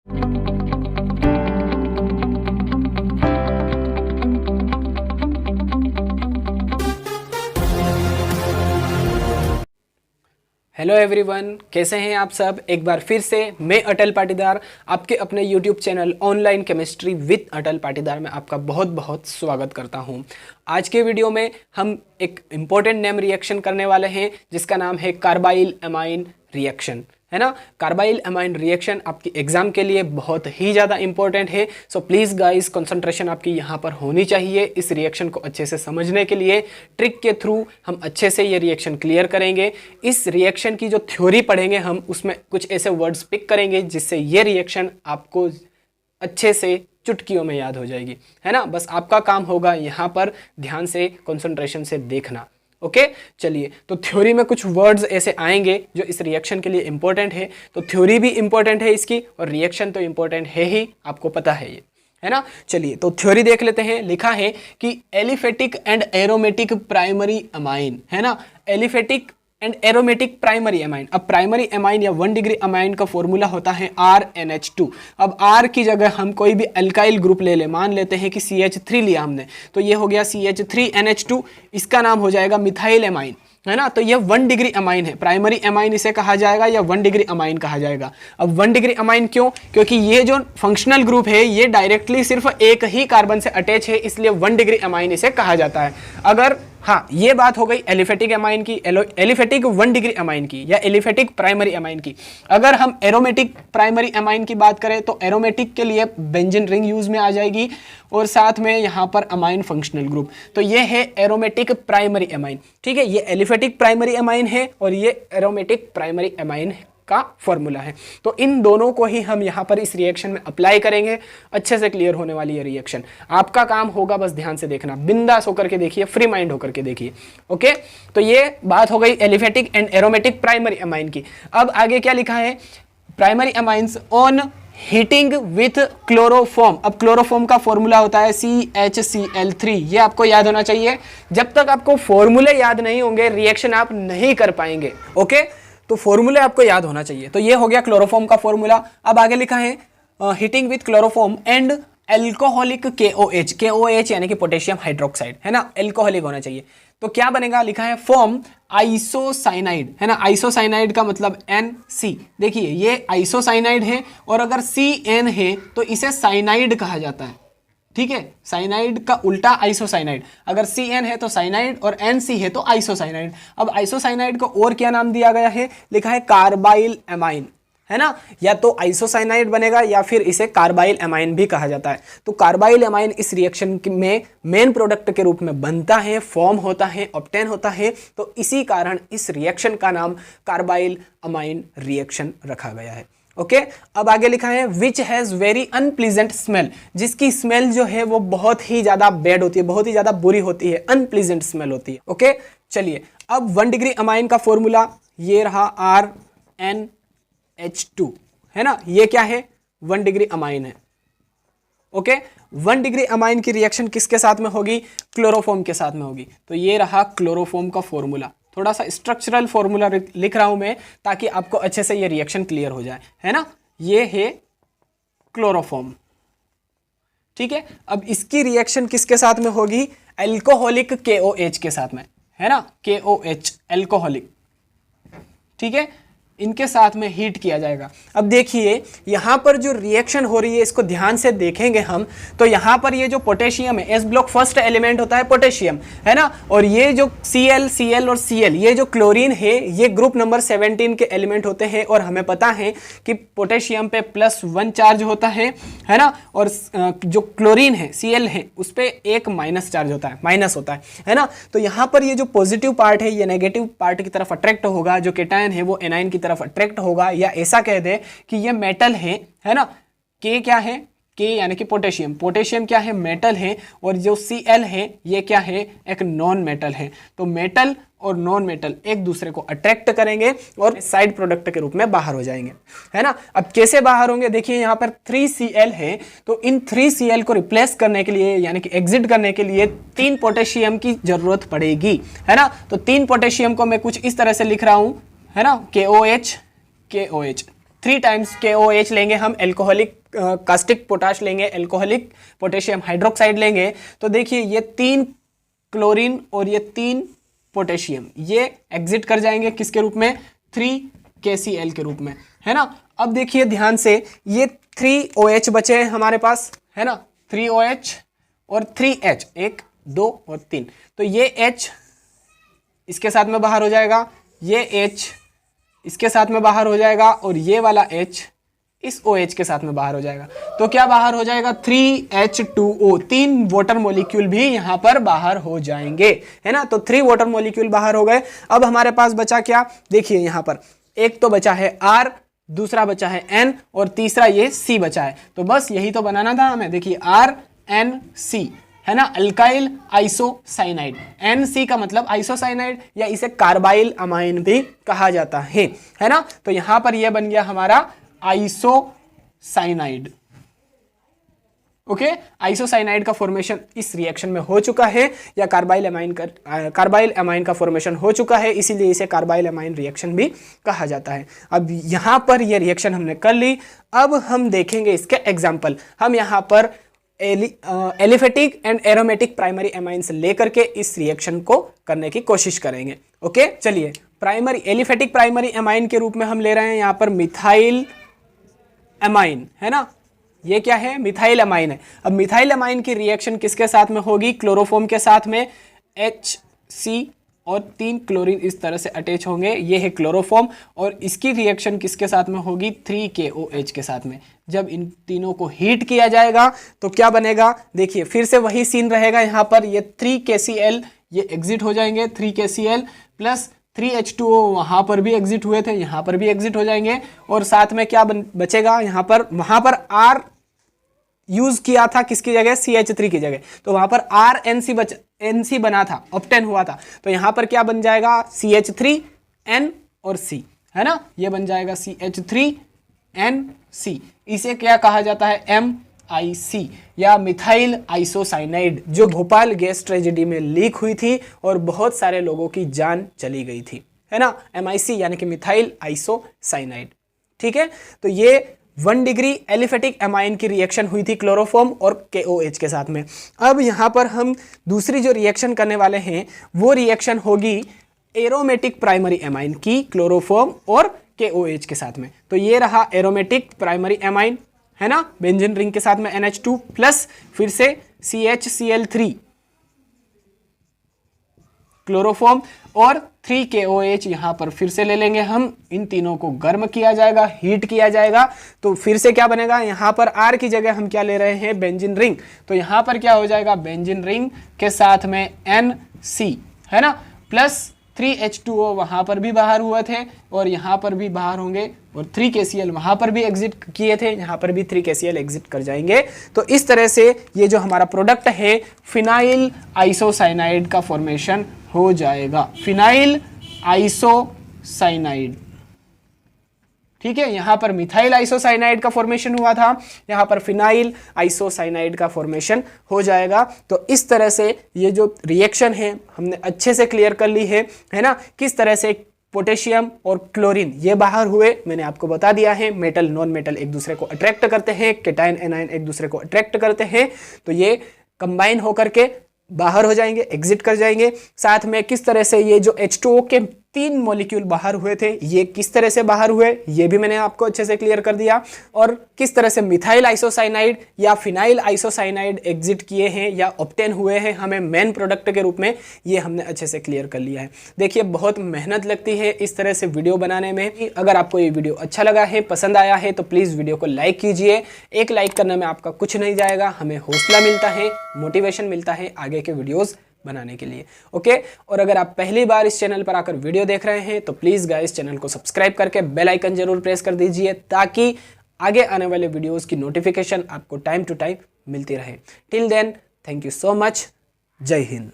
Hello everyone, कैसे हैं आप सब। एक बार फिर से मैं अटल पाटीदार आपके अपने YouTube channel online chemistry with Atal Patidar में आपका बहुत बहुत स्वागत करता हूं। आज के वीडियो में हम एक इम्पोर्टेंट नेम रिएक्शन करने वाले हैं जिसका नाम है कार्बाइल एमाइन रिएक्शन, है ना। कार्बाइल एमाइन रिएक्शन आपकी एग्जाम के लिए बहुत ही ज़्यादा इंपॉर्टेंट है। सो प्लीज़ गाइस, कंसंट्रेशन आपकी यहाँ पर होनी चाहिए। इस रिएक्शन को अच्छे से समझने के लिए ट्रिक के थ्रू हम अच्छे से ये रिएक्शन क्लियर करेंगे। इस रिएक्शन की जो थ्योरी पढ़ेंगे हम, उसमें कुछ ऐसे वर्ड्स पिक करेंगे जिससे ये रिएक्शन आपको अच्छे से चुटकियों में याद हो जाएगी, है ना। बस आपका काम होगा यहाँ पर ध्यान से कंसंट्रेशन से देखना। ओके चलिए, तो थ्योरी में कुछ वर्ड्स ऐसे आएंगे जो इस रिएक्शन के लिए इंपॉर्टेंट है। तो थ्योरी भी इंपॉर्टेंट है इसकी, और रिएक्शन तो इंपॉर्टेंट है ही, आपको पता है ये, है ना। चलिए तो थ्योरी देख लेते हैं। लिखा है कि aliphatic and aromatic primary amine, है ना। Aliphatic and aromatic primary amine. अब प्राइमरी अमाइन या 1 डिग्री अमाइन का फॉर्मूला होता है RNH2। अब R की जगह हम कोई भी अल्काइल ग्रुप ले ले, मान लेते हैं कि CH3 लिया हमने, तो ये हो गया CH3NH2, इसका नाम हो जाएगा मिथाइल अमाइन, है ना। तो ये 1 डिग्री अमाइन है, प्राइमरी अमाइन इसे कहा जाएगा या 1 डिग्री अमाइन कहा जाएगा। अब 1 डिग्री अमाइन क्यों? क्योंकि ये जो फंक्शनल ग्रुप है ये डायरेक्टली सिर्फ एक ही कार्बन से अटैच है, इसलिए 1 डिग्री अमाइन इसे कहा जाता है। अगर हाँ, ये बात हो गई एलिफेटिक अमाइन की, एलिफेटिक 1 डिग्री अमाइन की या एलिफेटिक प्राइमरी अमाइन की। अगर हम एरोमेटिक प्राइमरी अमाइन की बात करें तो एरोमेटिक के लिए बेंजीन रिंग यूज में आ जाएगी, और साथ में यहाँ पर अमाइन फंक्शनल ग्रुप। तो ये है एरोमेटिक प्राइमरी अमाइन, ठीक है। ये एलिफेटिक प्राइमरी अमाइन है और ये एरोमेटिक प्राइमरी अमाइन का फॉर्मूला है। तो इन दोनों को ही हम यहाँ पर इस रिएक्शन में अप्लाई करेंगे। अच्छे से क्लियर होने वाली है रिएक्शन। आपका काम होगा बस ध्यान से देखना, बिंदास होकर के देखिए, फ्री माइंड होकर के देखिए। ओके, तो ये बात हो गई aliphatic and aromatic primary amine की। अब आगे क्या लिखा है? Primary amines on heating with chloroform. अब क्लोरोफॉर्म का फॉर्मूला होता है CHCl3, ये आपको याद होना चाहिए। जब तक आपको फॉर्मूले याद नहीं होंगे रिएक्शन आप नहीं कर पाएंगे। ओके, तो फॉर्मूले आपको याद होना चाहिए। तो ये हो गया क्लोरोफॉर्म का फॉर्मूला। अब आगे लिखा है heating with chloroform and alcoholic KOH। KOH यानी कि पोटेशियम हाइड्रोक्साइड, है ना, एल्कोहलिक होना चाहिए। तो क्या बनेगा? लिखा है फॉर्म आइसोसाइनाइड, है ना। आइसोसाइनाइड का मतलब NC। देखिए ये आइसोसाइनाइड है, और अगर CN है तो इसे साइनाइड कहा जाता है, ठीक है। साइनाइड का उल्टा आइसोसाइनाइड। अगर CN है तो साइनाइड और NC है तो आइसोसाइनाइड। अब आइसोसाइनाइड को और क्या नाम दिया गया है? लिखा है कार्बाइल एमाइन, है ना। या तो आइसोसाइनाइड बनेगा या फिर इसे कार्बाइल एमाइन भी कहा जाता है। तो कार्बाइल एमाइन इस रिएक्शन में मेन प्रोडक्ट के रूप में बनता है, फॉर्म होता है, ऑब्टेन होता है। तो इसी कारण इस रिएक्शन का नाम कार्बाइल एमाइन रिएक्शन रखा गया है। ओके, अब आगे लिखा है which has very unpleasant smell. जिसकी स्मेल जो है वो बहुत ही ज़्यादा बैड होती है, बहुत ही ज़्यादा बुरी होती है, अनप्लीजेंट स्मेल होती है। ओके चलिए, अब 1 डिग्री अमाइन का फॉर्मूला ये रहा RNH2, है ना। ये क्या है? 1 डिग्री अमाइन है। ओके, 1 डिग्री अमाइन की रिएक्शन किसके साथ में होगी? क्लोरोफॉर्म के साथ में होगी। तो ये रहा क्लोरोफॉर्म का फॉर्मूला। थोड़ा सा स्ट्रक्चरल फॉर्मूला लिख रहा हूं मैं ताकि आपको अच्छे से ये रिएक्शन क्लियर हो जाए, है ना। ये है क्लोरोफॉर्म, ठीक है। अब इसकी रिएक्शन किसके साथ में होगी? एल्कोहलिक KOH के साथ में, है ना। KOH एल्कोहलिक, ठीक है, इनके साथ में हीट किया जाएगा। अब देखिए यहाँ पर जो रिएक्शन हो रही है इसको ध्यान से देखेंगे हम, तो यहाँ पर ये जो पोटेशियम है, S ब्लॉक फर्स्ट एलिमेंट होता है पोटेशियम, है ना। और ये जो Cl और Cl, ये जो क्लोरीन है, ये ग्रुप नंबर 17 के एलिमेंट होते हैं। और हमें पता है कि पोटेशियम पे +1 चार्ज होता है ना। और जो क्लोरीन है Cl है उस पर 1 माइनस चार्ज होता है, माइनस होता है ना। तो यहाँ पर ये जो पॉजिटिव पार्ट है ये नेगेटिव पार्ट की तरफ अट्रैक्ट होगा, जो केटायन है वो एनायन की तरफ अट्रैक्ट होगा। या ऐसा कह दे कि ये मेटल है ना। K क्या है? K यानी कि पोटेशियम। पोटेशियम क्या है? मेटल है। और जो Cl है ये क्या है? एक नॉन मेटल है। तो मेटल और नॉन मेटल एक दूसरे को अट्रैक्ट करेंगे और साइड प्रोडक्ट के रूप में बाहर हो जाएंगे, है ना। अब कैसे बाहर होंगे? देखिए यहाँ पर 3Cl है, तो इन 3Cl को रिप्लेस करने के लिए यानी कि एग्जिट करने के लिए 3 पोटेशियम की जरूरत पड़ेगी, है ना। तो 3 पोटेशियम को मैं कुछ इस तरह से लिख रहा हूं, है ना, KOH 3 टाइम्स KOH लेंगे हम, एल्कोहलिक कास्टिक पोटाश लेंगे, एल्कोहलिक पोटेशियम हाइड्रोक्साइड लेंगे, तो देखिए ये 3 क्लोरीन और ये 3 पोटेशियम ये एग्जिट कर जाएंगे किसके रूप में, 3KCl के रूप में, है ना। अब देखिए ध्यान से, ये 3OH बचे हैं हमारे पास, है ना, 3OH और 3H, 1 2 और 3, तो ये H इसके साथ में बाहर हो जाएगा, ये H इसके साथ में बाहर हो जाएगा और ये वाला H इस OH के साथ में बाहर हो जाएगा। तो क्या बाहर हो जाएगा, 3H2O, 3 वाटर मॉलिक्यूल भी यहाँ पर बाहर हो जाएंगे, है ना। तो 3 वाटर मॉलिक्यूल बाहर हो गए। अब हमारे पास बचा क्या, देखिए यहाँ पर एक तो बचा है R, दूसरा बचा है N और तीसरा ये C बचा है। तो बस यही तो बनाना था हमें, देखिए RNC, है ना, अल्काइल आइसोसाइनाइड। NC का मतलब आइसोसाइनाइड या इसे कार्बाइल अमाइन भी कहा जाता है ना। तो यहां पर यह बन गया हमारा आइसोसाइनाइड। ओके, आइसोसाइनाइड का फॉर्मेशन इस रिएक्शन में हो चुका है, या कार्बाइल अमाइन का फॉर्मेशन हो चुका है, इसीलिए इसे कार्बाइल अमाइन रिएक्शन भी कहा जाता है। अब यहां पर यह रिएक्शन हमने कर ली। अब हम देखेंगे इसके एग्जाम्पल। हम यहां पर aliphatic and aromatic primary amines लेकर के इस रिएक्शन को करने की कोशिश करेंगे। ओके, चलिए एलिफेटिक प्राइमरी एमाइन के रूप में हम ले रहे हैं यहाँ पर मिथाइल एमाइन, है ना। ये क्या है, मिथाइल एमाइन है। अब मिथाइल एमाइन की रिएक्शन किसके साथ में होगी, क्लोरोफॉर्म के साथ में, HC और 3 क्लोरीन इस तरह से अटैच होंगे, ये है क्लोरोफॉर्म। और इसकी रिएक्शन किसके साथ में होगी, 3KOH के साथ में। जब इन तीनों को हीट किया जाएगा तो क्या बनेगा, देखिए फिर से वही सीन रहेगा। यहाँ पर ये 3KCl ये एग्जिट हो जाएंगे, 3KCl प्लस 3H2O वहाँ पर भी एग्जिट हुए थे, यहाँ पर भी एग्जिट हो जाएंगे। और साथ में क्या बचेगा, यहाँ पर वहाँ पर R यूज किया था किसकी जगह, CH3 की जगह, तो वहां पर NC बना था, ऑब्टेन हुआ था। तो यहां पर क्या बन जाएगा, CH3 N और C, है ना, ये बन जाएगा CH3 NC। इसे क्या कहा जाता है, MIC या मिथाइल आइसोसाइनाइड, जो भोपाल गैस ट्रेजेडी में लीक हुई थी और बहुत सारे लोगों की जान चली गई थी, है ना। MIC यानी कि मिथाइल आइसोसाइनाइड, ठीक है। तो ये 1 डिग्री एलिफेटिक एमाइन की रिएक्शन हुई थी क्लोरोफॉर्म और KOH के साथ में। अब यहाँ पर हम दूसरी जो रिएक्शन करने वाले हैं वो रिएक्शन होगी एरोमेटिक प्राइमरी एमाइन की, क्लोरोफॉर्म और KOH के साथ में। तो ये रहा एरोमेटिक प्राइमरी एमाइन, है ना, बेंजीन रिंग के साथ में NH2 प्लस फिर से CHCl3 क्लोरोफॉर्म और 3KOH यहाँ पर फिर से ले लेंगे हम। इन तीनों को गर्म किया जाएगा, हीट किया जाएगा, तो फिर से क्या बनेगा, यहाँ पर R की जगह हम क्या ले रहे हैं, बेंजीन रिंग। तो यहाँ पर क्या हो जाएगा, बेंजीन रिंग के साथ में NC, है ना, प्लस 3H2O वहाँ पर भी बाहर हुए थे और यहाँ पर भी बाहर होंगे, और 3KCl वहाँ पर भी एग्जिट किए थे, यहाँ पर भी 3KCl एग्जिट कर जाएंगे। तो इस तरह से ये जो हमारा प्रोडक्ट है फिनाइल आइसोसाइनाइड का फॉर्मेशन हो जाएगा, फिनाइल आइसोसाइनाइड, ठीक है। यहाँ पर मिथाइल आइसोसाइनाइड का फॉर्मेशन हुआ था, यहाँ पर फिनाइल आइसोसाइनाइड का फॉर्मेशन हो जाएगा। तो इस तरह से ये जो रिएक्शन है हमने अच्छे से क्लियर कर ली है ना। किस तरह से पोटेशियम और क्लोरीन ये बाहर हुए, मैंने आपको बता दिया है। मेटल नॉन मेटल एक दूसरे को अट्रैक्ट करते हैं, केटाइन एनाइन एक दूसरे को अट्रैक्ट करते हैं, तो ये कंबाइन होकर के बाहर हो जाएंगे, एग्जिट कर जाएंगे। साथ में किस तरह से ये जो H2O के 3 मॉलिक्यूल बाहर हुए थे, ये किस तरह से बाहर हुए ये भी मैंने आपको अच्छे से क्लियर कर दिया। और किस तरह से मिथाइल आइसोसाइनाइड या फिनाइल आइसोसाइनाइड एग्जिट किए हैं या ऑब्टेन हुए हैं हमें मेन प्रोडक्ट के रूप में, ये हमने अच्छे से क्लियर कर लिया है। देखिए बहुत मेहनत लगती है इस तरह से वीडियो बनाने में। अगर आपको ये वीडियो अच्छा लगा है, पसंद आया है, तो प्लीज़ वीडियो को लाइक कीजिए। एक लाइक करने में आपका कुछ नहीं जाएगा, हमें हौसला मिलता है, मोटिवेशन मिलता है आगे के वीडियोज़ बनाने के लिए। ओके, और अगर आप पहली बार इस चैनल पर आकर वीडियो देख रहे हैं तो प्लीज़ गाइस चैनल को सब्सक्राइब करके बेल आइकन जरूर प्रेस कर दीजिए, ताकि आगे आने वाले वीडियोस की नोटिफिकेशन आपको टाइम टू टाइम मिलती रहे। Till then, thank you so much. जय हिंद।